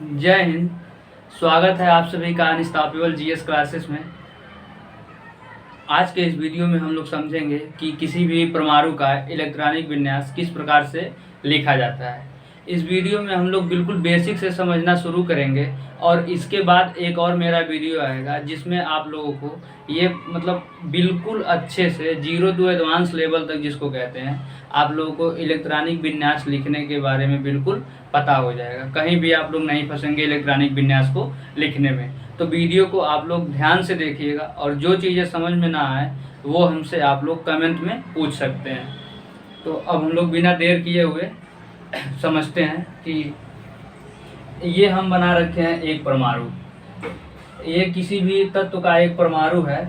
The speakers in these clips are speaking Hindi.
जय हिंद। स्वागत है आप सभी का अनस्टॉपेबल जीएस क्लासेस में। आज के इस वीडियो में हम लोग समझेंगे कि किसी भी परमाणु का इलेक्ट्रॉनिक विन्यास किस प्रकार से लिखा जाता है। इस वीडियो में हम लोग बिल्कुल बेसिक से समझना शुरू करेंगे और इसके बाद एक और मेरा वीडियो आएगा जिसमें आप लोगों को ये बिल्कुल अच्छे से 0 टू एडवांस लेवल तक जिसको कहते हैं, आप लोगों को इलेक्ट्रॉनिक विन्यास लिखने के बारे में बिल्कुल पता हो जाएगा। कहीं भी आप लोग नहीं फंसेंगे इलेक्ट्रॉनिक विन्यास को लिखने में। तो वीडियो को आप लोग ध्यान से देखिएगा और जो चीज़ें समझ में ना आए वो हमसे आप लोग कमेंट में पूछ सकते हैं। तो अब हम लोग बिना देर किए हुए समझते हैं कि ये हम बना रखे हैं एक परमाणु। ये किसी भी तत्व का एक परमाणु है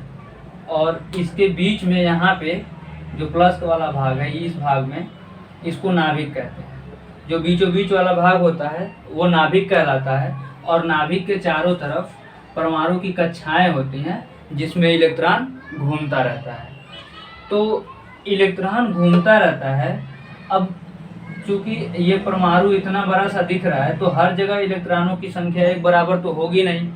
और इसके बीच में यहाँ पे जो प्लस वाला भाग है, इस भाग में इसको नाभिक कहते हैं। जो बीचों बीच वाला भाग होता है वो नाभिक कहलाता है और नाभिक के चारों तरफ परमाणु की कक्षाएं होती हैं जिसमें इलेक्ट्रॉन घूमता रहता है। तो इलेक्ट्रॉन घूमता रहता है। अब चूंकि ये परमाणु इतना बड़ा सा दिख रहा है तो हर जगह इलेक्ट्रॉनों की संख्या एक बराबर तो होगी नहीं,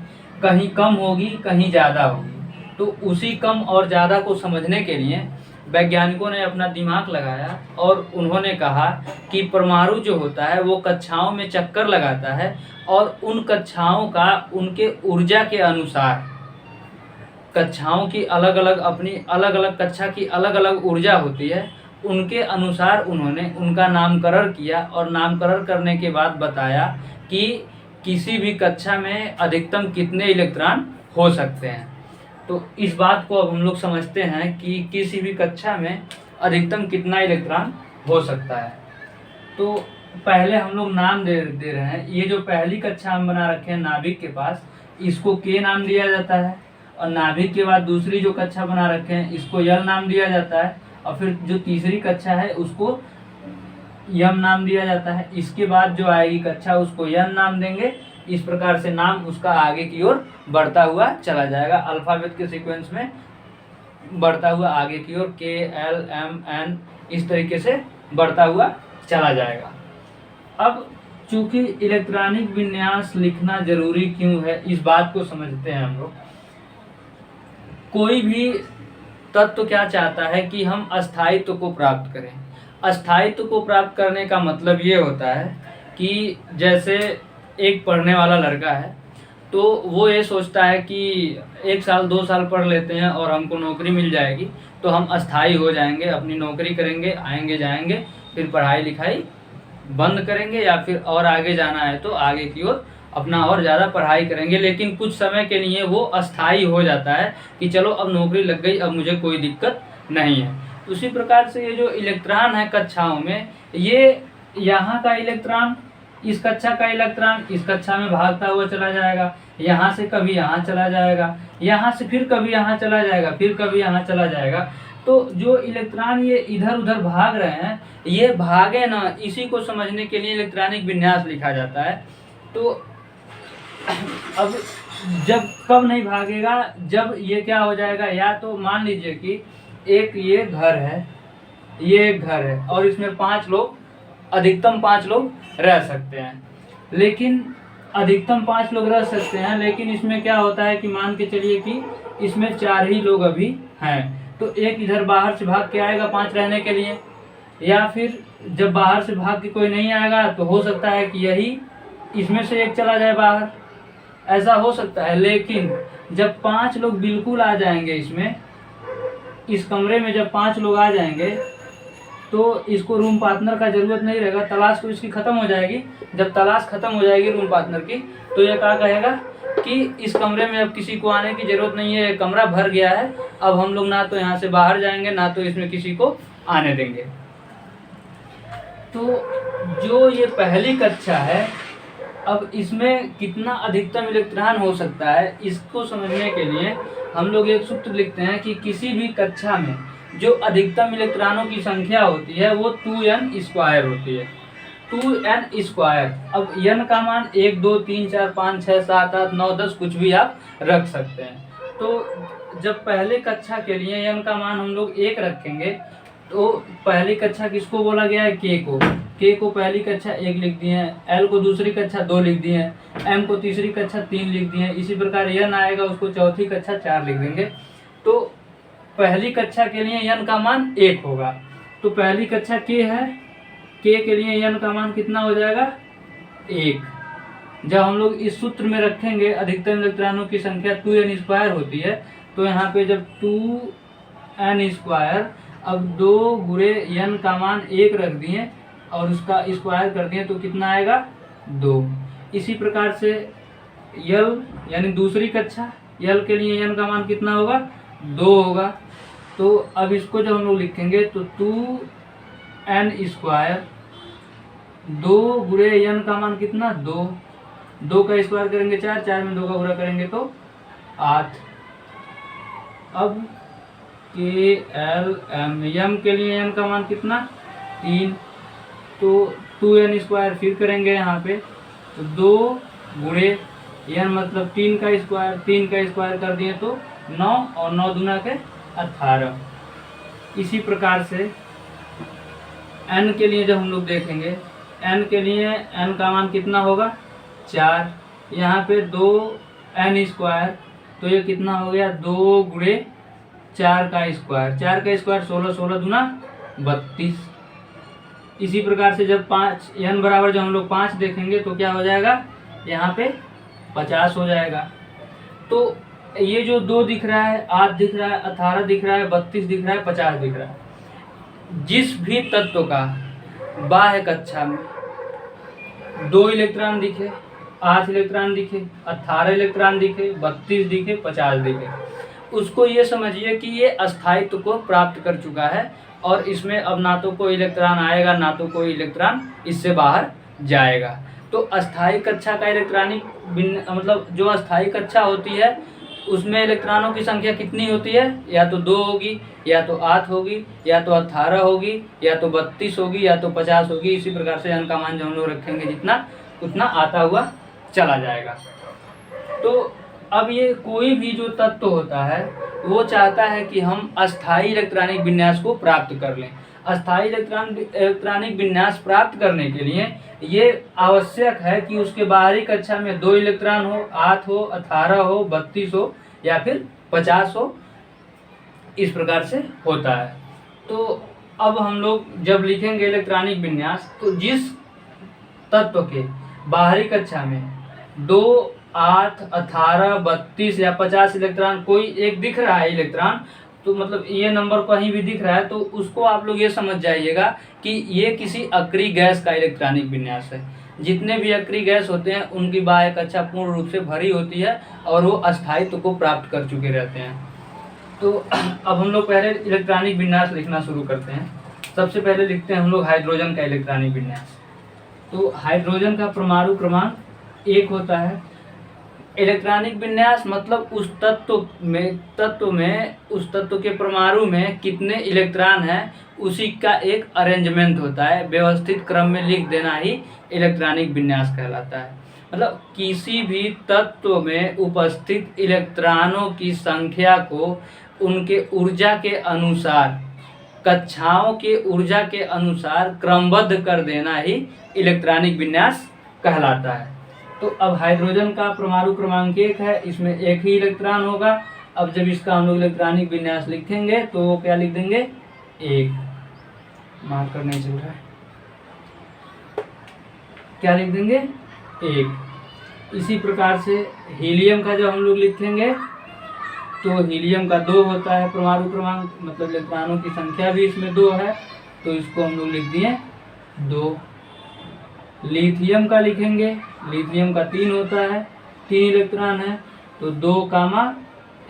कहीं कम होगी कहीं ज़्यादा होगी। तो उसी कम और ज़्यादा को समझने के लिए वैज्ञानिकों ने अपना दिमाग लगाया और उन्होंने कहा कि परमाणु जो होता है वो कक्षाओं में चक्कर लगाता है और उन कक्षाओं का उनके ऊर्जा के अनुसार, कक्षाओं की अलग अलग अपनी अलग अलग कक्षा की अलग अलग ऊर्जा होती है, उनके अनुसार उन्होंने उनका नामकरण किया और नामकरण करने के बाद बताया कि किसी भी कक्षा में अधिकतम कितने इलेक्ट्रॉन हो सकते हैं। तो इस बात को अब हम लोग समझते हैं कि किसी भी कक्षा में अधिकतम कितना इलेक्ट्रॉन हो सकता है। तो पहले हम लोग नाम दे रहे हैं। ये जो पहली कक्षा हम बना रखे हैं नाभिक के पास, इसको के नाम दिया जाता है और नाभिक के बाद दूसरी जो कक्षा बना रखे हैं इसको यल नाम दिया जाता है और फिर जो तीसरी कक्षा है उसको यम नाम दिया जाता है। इसके बाद जो आएगी कक्षा उसको यन नाम देंगे। इस प्रकार से नाम उसका आगे की ओर बढ़ता हुआ चला जाएगा, अल्फाबेट के सीक्वेंस में बढ़ता हुआ आगे की ओर के एल एम एन इस तरीके से बढ़ता हुआ चला जाएगा। अब चूंकि इलेक्ट्रॉनिक विन्यास लिखना जरूरी क्यों है इस बात को समझते हैं हम लोग। कोई भी तत्व क्या चाहता है कि हम अस्थायित्व को प्राप्त करें। अस्थायित्व को प्राप्त करने का मतलब ये होता है कि जैसे एक पढ़ने वाला लड़का है तो वो ये सोचता है कि 1 साल 2 साल पढ़ लेते हैं और हमको नौकरी मिल जाएगी तो हम अस्थायी हो जाएंगे, अपनी नौकरी करेंगे, आएंगे जाएंगे, फिर पढ़ाई लिखाई बंद करेंगे या फिर और आगे जाना है तो आगे की ओर अपना और ज़्यादा पढ़ाई करेंगे। लेकिन कुछ समय के लिए वो अस्थायी हो जाता है कि चलो अब नौकरी लग गई, अब मुझे कोई दिक्कत नहीं है। उसी प्रकार से ये जो इलेक्ट्रॉन है कक्षाओं में, ये यहाँ का इलेक्ट्रॉन इस कक्षा का इलेक्ट्रॉन इस कक्षा में भागता हुआ चला जाएगा, यहाँ से कभी यहाँ चला जाएगा, यहाँ से फिर कभी यहाँ चला जाएगा, फिर कभी यहाँ चला जाएगा। तो जो इलेक्ट्रॉन ये इधर उधर भाग रहे हैं, ये भागे ना, इसी को समझने के लिए इलेक्ट्रॉनिक विन्यास लिखा जाता है। तो अब जब कब नहीं भागेगा, जब ये क्या हो जाएगा, या तो मान लीजिए कि एक ये घर है, ये एक घर है और इसमें 5 लोग, अधिकतम 5 लोग रह सकते हैं। लेकिन अधिकतम 5 लोग रह सकते हैं, लेकिन इसमें क्या होता है कि मान के चलिए कि इसमें 4 ही लोग अभी हैं। तो एक इधर बाहर से भाग के आएगा 5 रहने के लिए, या फिर जब बाहर से भाग के कोई नहीं आएगा तो हो सकता है कि यही इसमें से एक चला जाए बाहर, ऐसा हो सकता है। लेकिन जब 5 लोग बिल्कुल आ जाएंगे इसमें, इस कमरे में जब 5 लोग आ जाएंगे तो इसको रूम पार्टनर का जरूरत नहीं रहेगा, तलाश तो इसकी खत्म हो जाएगी। जब तलाश खत्म हो जाएगी रूम पार्टनर की तो ये क्या कहेगा कि इस कमरे में अब किसी को आने की जरूरत नहीं है, कमरा भर गया है, अब हम लोग ना तो यहाँ से बाहर जाएंगे ना तो इसमें किसी को आने देंगे। तो जो ये पहली कक्षा है, अब इसमें कितना अधिकतम इलेक्ट्रॉन हो सकता है इसको समझने के लिए हम लोग एक सूत्र लिखते हैं कि किसी भी कक्षा में जो अधिकतम इलेक्ट्रॉनों की संख्या होती है वो 2n² होती है। 2n²। अब n का मान 1 2 3 4 5 6 7 8 9 10 कुछ भी आप रख सकते हैं। तो जब पहले कक्षा के लिए n का मान हम लोग 1 रखेंगे तो पहली कक्षा किसको बोला गया है, k को। K को पहली कक्षा 1 लिख दिए हैं, L को दूसरी कक्षा 2 लिख दिए हैं, M को तीसरी कक्षा 3 लिख दिए हैं। इसी प्रकार N आएगा, उसको चौथी कक्षा 4 लिख देंगे। तो पहली कक्षा के लिए N का मान 1 होगा। तो पहली कक्षा K है, K के लिए N का मान कितना हो जाएगा? 1। जब हम लोग इस सूत्र में रखेंगे अधिकतम इलेक्ट्रॉनों की संख्या 2n² होती है, तो यहाँ पे जब 2n², अब 2 गुणे n का मान 1 रख दिए और उसका स्क्वायर कर दिए तो कितना आएगा? 2। इसी प्रकार से L यानी दूसरी कक्षा, L के लिए n का मान कितना होगा? 2 होगा। तो अब इसको जब हम लोग लिखेंगे तो 2n², 2 गुणे n का मान कितना? 2। 2 का स्क्वायर करेंगे 4, 4 में 2 का गुणा करेंगे तो 8। अब K L M के लिए n का मान कितना? 3। तो 2n² फिर करेंगे यहाँ पे, तो 2 गुणे n मतलब 3 का स्क्वायर, 3 का स्क्वायर कर दिए तो 9 और 9 दूना के 18। इसी प्रकार से n के लिए जब हम लोग देखेंगे, n के लिए n का मान कितना होगा? 4। यहाँ पे 2n², तो ये कितना हो गया? 2 गुणे 4 का स्क्वायर, 4 का स्क्वायर 16, 16 दूना 32। इसी प्रकार से जब 5 n बराबर जब हम लोग 5 देखेंगे तो क्या हो जाएगा? यहाँ पे 50 हो जाएगा। तो ये जो 2 दिख रहा है, 8 दिख रहा है, 18 दिख रहा है, 32 दिख रहा है, 50 दिख रहा है, जिस भी तत्व का बाह्य कक्षा में 2 इलेक्ट्रॉन दिखे, 8 इलेक्ट्रॉन दिखे, 18 इलेक्ट्रॉन दिखे, 32 दिखे, 50 दिखे, उसको ये समझिए कि ये अस्थायित्व को प्राप्त कर चुका है और इसमें अब ना तो कोई इलेक्ट्रॉन आएगा ना तो कोई इलेक्ट्रॉन इससे बाहर जाएगा। तो अस्थायी कक्षा का इलेक्ट्रॉनिक मतलब जो अस्थायी कक्षा होती है उसमें इलेक्ट्रॉनों की संख्या कितनी होती है? या तो 2 होगी, या तो 8 होगी, या तो 18 होगी, या तो 32 होगी, या तो 50 होगी। इसी प्रकार से n का मान जो हम लोग रखेंगे जितना, उतना आता हुआ चला जाएगा। तो अब ये कोई भी जो तत्व होता है वो चाहता है कि हम अस्थायी इलेक्ट्रॉनिक विन्यास को प्राप्त कर लें। अस्थायी इलेक्ट्रॉनिक विन्यास प्राप्त करने के लिए ये आवश्यक है कि उसके बाहरी कक्षा में 2 इलेक्ट्रॉन हो, 8 हो, 18 हो, 32 हो या फिर 50 हो। इस प्रकार से होता है। तो अब हम लोग जब लिखेंगे इलेक्ट्रॉनिक विन्यास, तो जिस तत्व के बाहरी कक्षा में 2, 8, 18, 32 या 50 इलेक्ट्रॉन कोई एक दिख रहा है इलेक्ट्रॉन, तो मतलब ये नंबर कहीं भी दिख रहा है तो उसको आप लोग ये समझ जाइएगा कि ये किसी अक्रिय गैस का इलेक्ट्रॉनिक विन्यास है। जितने भी अक्रिय गैस होते हैं उनकी बाह्य कक्षा पूर्ण रूप से भरी होती है और वो अस्थायित्व को प्राप्त कर चुके रहते हैं। तो अब हम लोग पहले इलेक्ट्रॉनिक विन्यास लिखना शुरू करते हैं। सबसे पहले लिखते हैं हम लोग हाइड्रोजन का इलेक्ट्रॉनिक विन्यास। तो हाइड्रोजन का परमाणु क्रमांक 1 होता है। इलेक्ट्रॉनिक विन्यास मतलब उस तत्व के परमाणु में कितने इलेक्ट्रॉन हैं उसी का एक अरेंजमेंट होता है, व्यवस्थित क्रम में लिख देना ही इलेक्ट्रॉनिक विन्यास कहलाता है। मतलब किसी भी तत्व में उपस्थित इलेक्ट्रॉनों की संख्या को उनके ऊर्जा के अनुसार, कक्षाओं के ऊर्जा के अनुसार क्रमबद्ध कर देना ही इलेक्ट्रॉनिक विन्यास कहलाता है। तो अब हाइड्रोजन का परमाणु क्रमांक 1 है, इसमें 1 ही इलेक्ट्रॉन होगा। अब जब इसका हम लोग इलेक्ट्रॉनिक विन्यास लिखेंगे तो क्या लिख देंगे? 1। मार्कर नहीं चल रहा है, क्या लिख देंगे? 1। इसी प्रकार से हीलियम का जब हम लोग लिखेंगे तो हीलियम का 2 होता है परमाणु क्रमांक, मतलब इलेक्ट्रॉनों की संख्या भी इसमें 2 है, तो इसको हम लोग लिख दिए 2। लिथियम का लिखेंगे, लिथियम का 3 होता है, 3 इलेक्ट्रॉन है, तो 2,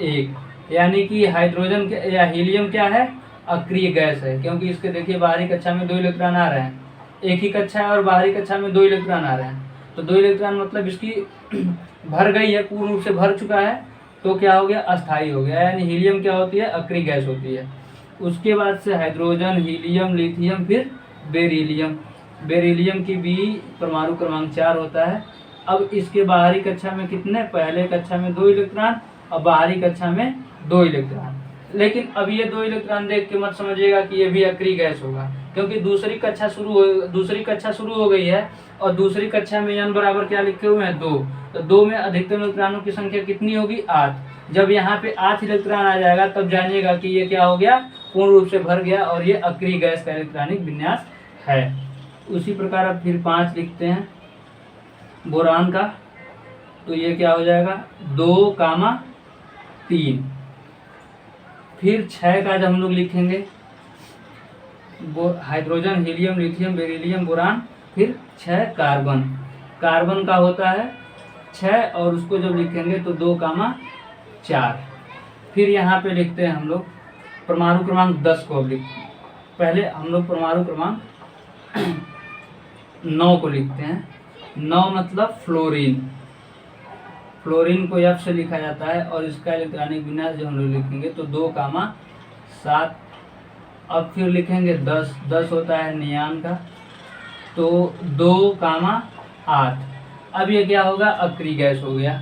1। यानी कि हाइड्रोजन या हीलियम क्या है? अक्रिय गैस है, क्योंकि इसके देखिए बाहरी कक्षा में 2 इलेक्ट्रॉन आ रहे हैं, एक ही कक्षा है और बाहरी कक्षा में 2 इलेक्ट्रॉन आ रहे हैं, तो 2 इलेक्ट्रॉन मतलब इसकी भर गई है, पूर्ण रूप से भर चुका है, तो क्या हो गया? अस्थायी हो गया। यानी हीलियम क्या होती है? अक्रिय गैस होती है। उसके बाद से हाइड्रोजन, हीलियम, लिथियम, फिर बेरिलियम। बेरिलियम की भी परमाणु क्रमांक 4 होता है। अब इसके बाहरी कक्षा में कितने? पहले कक्षा में 2 इलेक्ट्रॉन और बाहरी कक्षा में 2 इलेक्ट्रॉन। लेकिन अब ये 2 इलेक्ट्रॉन देख के मत समझिएगा कि ये भी अक्रिय गैस होगा, क्योंकि दूसरी कक्षा शुरू हो गई है और दूसरी कक्षा में n बराबर क्या लिखे हुए हैं 2। तो 2 में अधिकतम इलेक्ट्रॉनों की संख्या कितनी होगी 8। जब यहाँ पे 8 इलेक्ट्रॉन आ जाएगा तब जानिएगा कि ये क्या हो गया, पूर्ण रूप से भर गया और ये अक्रिय गैस का इलेक्ट्रॉनिक विन्यास है। उसी प्रकार अब फिर 5 लिखते हैं बोरान का, तो ये क्या हो जाएगा 2,3। फिर 6 का जब हम लोग लिखेंगे hydrogen, helium, lithium, beryllium, boron, फिर 6 कार्बन का होता है 6 और उसको जब लिखेंगे तो 2,4। फिर यहाँ पे लिखते हैं हम लोग परमाणु क्रमांक 10 को। पहले हम लोग परमाणु क्रमांक 9 को लिखते हैं। 9 मतलब फ्लोरीन को F से लिखा जाता है और इसका इलेक्ट्रॉनिक विन्यास जो हम लोग लिखेंगे तो 2,7। अब फिर लिखेंगे 10 होता है नियान का, तो 2,8। अब ये क्या होगा, अक्रिय गैस हो गया।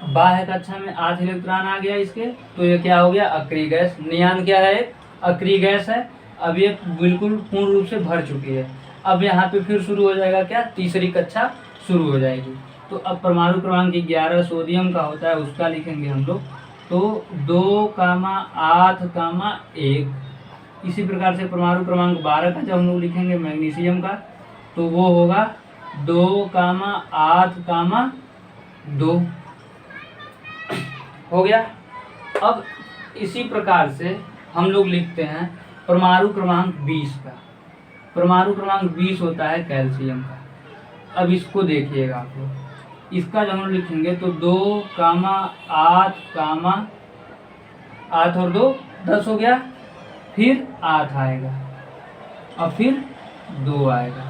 बाह्य कक्षा में 8 इलेक्ट्रॉन आ गया इसके, तो ये क्या हो गया, अक्रिय गैस। नियान क्या है, अक्रिय गैस है। अब ये बिल्कुल पूर्ण रूप से भर चुकी है। अब यहाँ पे फिर शुरू हो जाएगा क्या, तीसरी कक्षा शुरू हो जाएगी। तो अब परमाणु क्रमांक 11 सोडियम का होता है, उसका लिखेंगे हम लोग तो 2,8,1। इसी प्रकार से परमाणु क्रमांक 12 का जब हम लोग लिखेंगे मैग्नीशियम का, तो वो होगा 2,8,2 हो गया। अब इसी प्रकार से हम लोग लिखते हैं परमाणु क्रमांक 20 का। परमाणु क्रमांक 20 होता है कैल्शियम का। अब इसको देखिएगा आप लोग, इसका जब हम लिखेंगे तो 2,8 और 2 10 हो गया। फिर 8 आएगा और फिर 2 आएगा।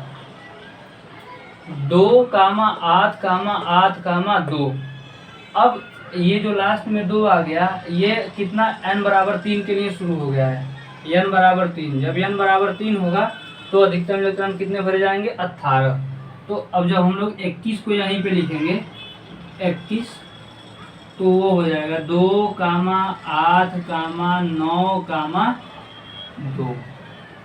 2,8,8,2। अब ये जो लास्ट में 2 आ गया, ये कितना n बराबर 3 के लिए शुरू हो गया है। n बराबर 3, जब n बराबर 3 होगा तो अधिकतम इलेक्ट्रॉन कितने भरे जाएंगे, 18। तो अब जब हम लोग 21 को यहीं पे लिखेंगे 21, तो वो हो जाएगा 2,8,9,2।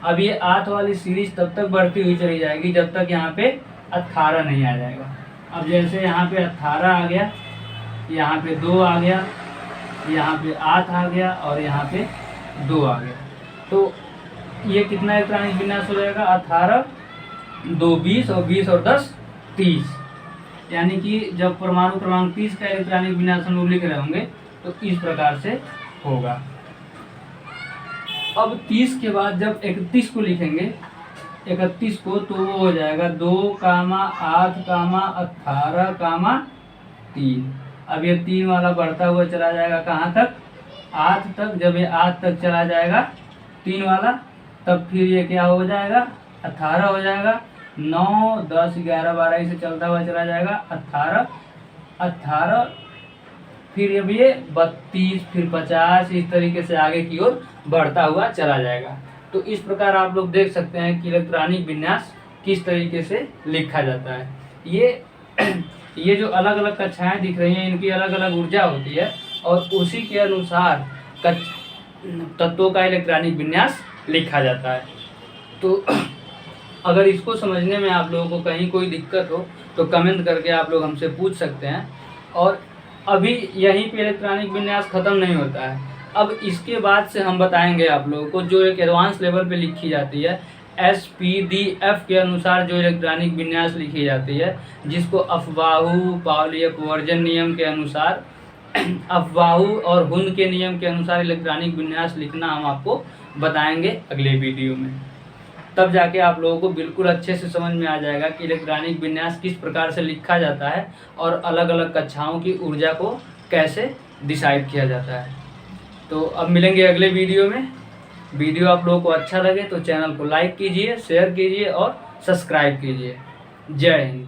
अब ये 8 वाली सीरीज तब तक बढ़ती हुई चली जाएगी जब तक यहाँ पे 18 नहीं आ जाएगा। अब जैसे यहाँ पे 18 आ गया, यहाँ पे 2 आ गया, यहाँ पे 8 आ गया और यहाँ पे 2 आ गया, तो ये कितना इलेक्ट्रॉनिक विन्यास हो जाएगा, 18, 2 20 और 20 और 10 30। यानी कि जब परमाणु क्रमांक 30 का इलेक्ट्रॉनिक विन्यास हम लोग लिख रहे होंगे तो इस प्रकार से होगा। अब 30 के बाद जब 31 को लिखेंगे, 31 को, तो वो हो जाएगा 2,8,18,3। अब ये 3 वाला बढ़ता हुआ चला जाएगा कहाँ तक, 8 तक। जब ये 8 तक चला जाएगा 3 वाला, तब फिर ये क्या हो जाएगा, 18 हो जाएगा। 9, 10, 11, 12 इसे चलता हुआ चला जाएगा 18, फिर अब ये 32, फिर 50, इस तरीके से आगे की ओर बढ़ता हुआ चला जाएगा। तो इस प्रकार आप लोग देख सकते हैं कि इलेक्ट्रॉनिक विन्यास किस तरीके से लिखा जाता है। ये जो अलग अलग कक्षाएं दिख रही हैं, इनकी अलग अलग ऊर्जा होती है और उसी के अनुसार तत्वों का इलेक्ट्रॉनिक विन्यास लिखा जाता है। तो अगर इसको समझने में आप लोगों को कहीं कोई दिक्कत हो तो कमेंट करके आप लोग हमसे पूछ सकते हैं। और अभी यहीं पे इलेक्ट्रॉनिक विन्यास ख़त्म नहीं होता है। अब इसके बाद से हम बताएंगे आप लोगों को जो एक एडवांस लेवल पे लिखी जाती है, SPDF के अनुसार जो इलेक्ट्रॉनिक विन्यास लिखी जाती है, जिसको अफबाहू पाउली अपवर्जन नियम के अनुसार, अफबाहू और हुंद के नियम के अनुसार इलेक्ट्रॉनिक विन्यास लिखना हम आपको बताएंगे अगले वीडियो में। तब जाके आप लोगों को बिल्कुल अच्छे से समझ में आ जाएगा कि इलेक्ट्रॉनिक विन्यास किस प्रकार से लिखा जाता है और अलग अलग कक्षाओं की ऊर्जा को कैसे डिसाइड किया जाता है। तो अब मिलेंगे अगले वीडियो में। वीडियो आप लोगों को अच्छा लगे तो चैनल को लाइक कीजिए, शेयर कीजिए और सब्सक्राइब कीजिए। जय हिंद।